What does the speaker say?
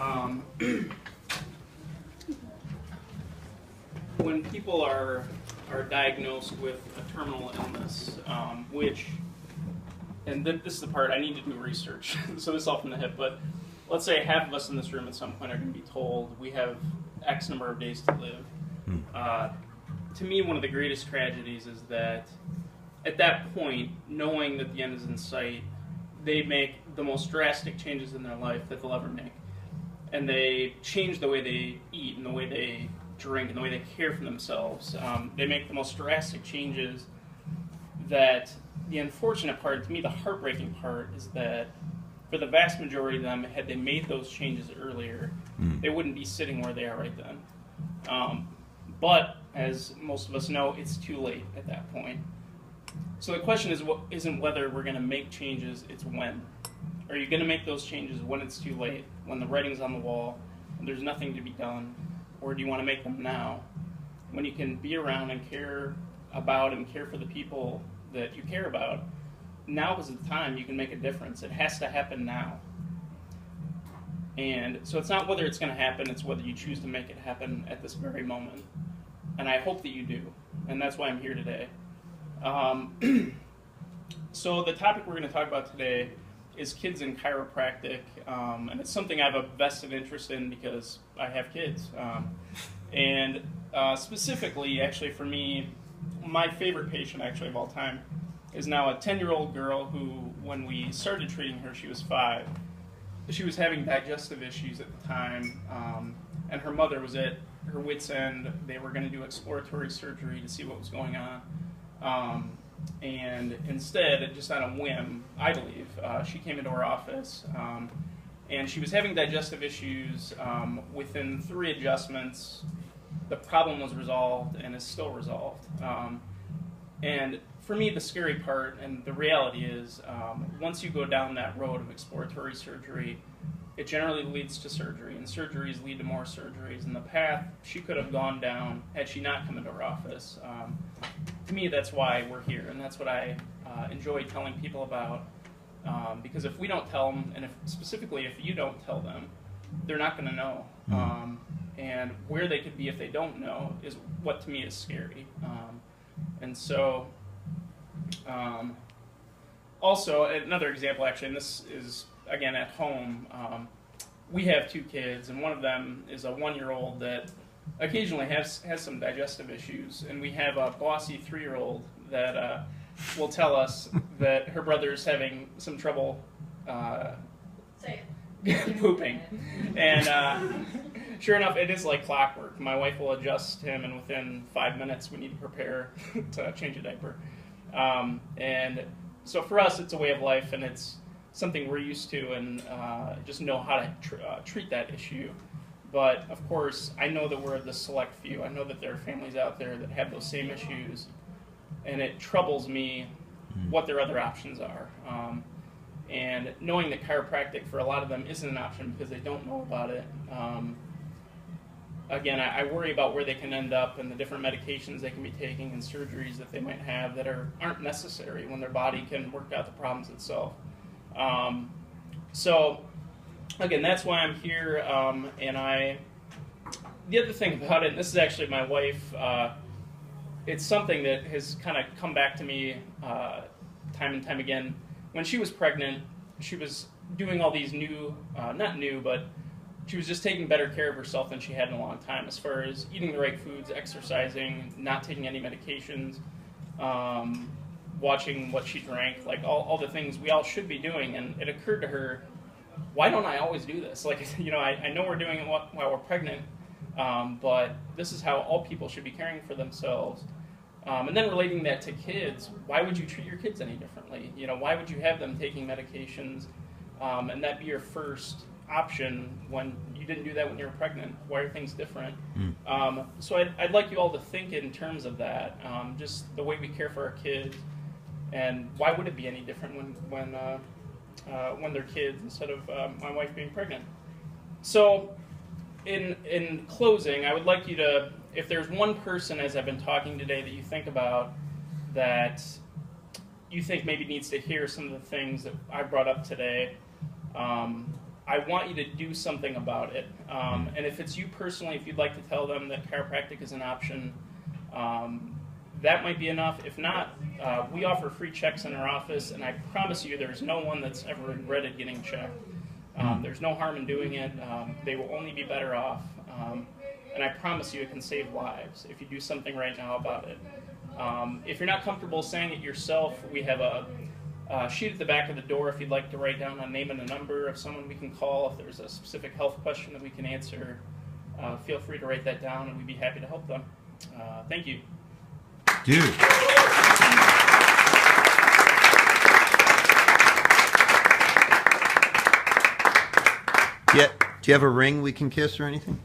Um, when people are diagnosed with a terminal illness, and this is the part I need to do research, so this is off from the hip, but let's say half of us in this room at some point are going to be told we have X number of days to live. To me, one of the greatest tragedies is that at that point, knowing that the end is in sight, they make the most drastic changes in their life that they'll ever make. And they change the way they eat and the way they drink and the way they care for themselves. They make the most drastic changes that the unfortunate part, to me, the heartbreaking part, is that for the vast majority of them, had they made those changes earlier, they wouldn't be sitting where they are right then. But, as most of us know, it's too late at that point. So the question isn't whether we're going to make changes, it's when. Are you going to make those changes when it's too late, when the writing's on the wall, and there's nothing to be done? Or do you want to make them now, when you can be around and care about and care for the people that you care about? Now is the time you can make a difference. It has to happen now. And so it's not whether it's going to happen, it's whether you choose to make it happen at this very moment. And I hope that you do. And that's why I'm here today. So the topic we're going to talk about today is kids in chiropractic. And it's something I have a vested interest in because I have kids. And specifically, actually for me, my favorite patient actually of all time is now a 10-year-old girl who, when we started treating her, she was 5. She was having digestive issues at the time, and her mother was at her wit's end. They were going to do exploratory surgery to see what was going on. And instead, just on a whim, I believe, she came into our office, and she was having digestive issues. Within 3 adjustments, the problem was resolved and is still resolved. And for me, the scary part and the reality is, once you go down that road of exploratory surgery, it generally leads to surgery, and surgeries lead to more surgeries. And the path she could have gone down had she not come into our office. To me, that's why we're here, and that's what I enjoy telling people about. Because if we don't tell them, and specifically if you don't tell them, they're not going to know. And where they could be if they don't know is what to me is scary. And so, also another example actually, and this is again at home, we have 2 kids, and one of them is a 1-year-old that occasionally has some digestive issues, and we have a bossy 3-year-old that will tell us that her brother's having some trouble pooping. And sure enough, it is like clockwork. My wife will adjust him, and within 5 minutes we need to prepare to change a diaper. And so for us, it's a way of life, and it's something we're used to, and just know how to treat that issue. But of course, I know that we're the select few. I know that there are families out there that have those same issues, and it troubles me what their other options are. And knowing that chiropractic for a lot of them isn't an option because they don't know about it. Again, I worry about where they can end up and the different medications they can be taking and surgeries that they might have that aren't necessary when their body can work out the problems itself. So, again, that's why I'm here. And the other thing about it, and this is actually my wife, it's something that has kind of come back to me time and time again. When she was pregnant, she was doing all these not new, but she was just taking better care of herself than she had in a long time, as far as eating the right foods, exercising, not taking any medications, watching what she drank, like all the things we all should be doing. And it occurred to her, why don't I always do this? Like, I know we're doing it while we're pregnant, but this is how all people should be caring for themselves. And then relating that to kids, why would you treat your kids any differently? Why would you have them taking medications and that be your first option when you didn't do that when you were pregnant? Why are things different? So I'd like you all to think in terms of that, just the way we care for our kids, and why would it be any different when they're kids instead of my wife being pregnant? So in closing, I would like you to, if there's one person as I've been talking today that you think about that you think maybe needs to hear some of the things that I brought up today, I want you to do something about it. And if it's you personally, if you'd like to tell them that chiropractic is an option, that might be enough. If not, we offer free checks in our office, and I promise you there's no one that's ever regretted getting checked. There's no harm in doing it. They will only be better off. And I promise you it can save lives if you do something right now about it. If you're not comfortable saying it yourself, we have a sheet at the back of the door if you'd like to write down a name and a number of someone we can call. If there's a specific health question that we can answer, feel free to write that down, and we'd be happy to help them. Thank you. Dude. Yeah. Do you have a ring we can kiss or anything?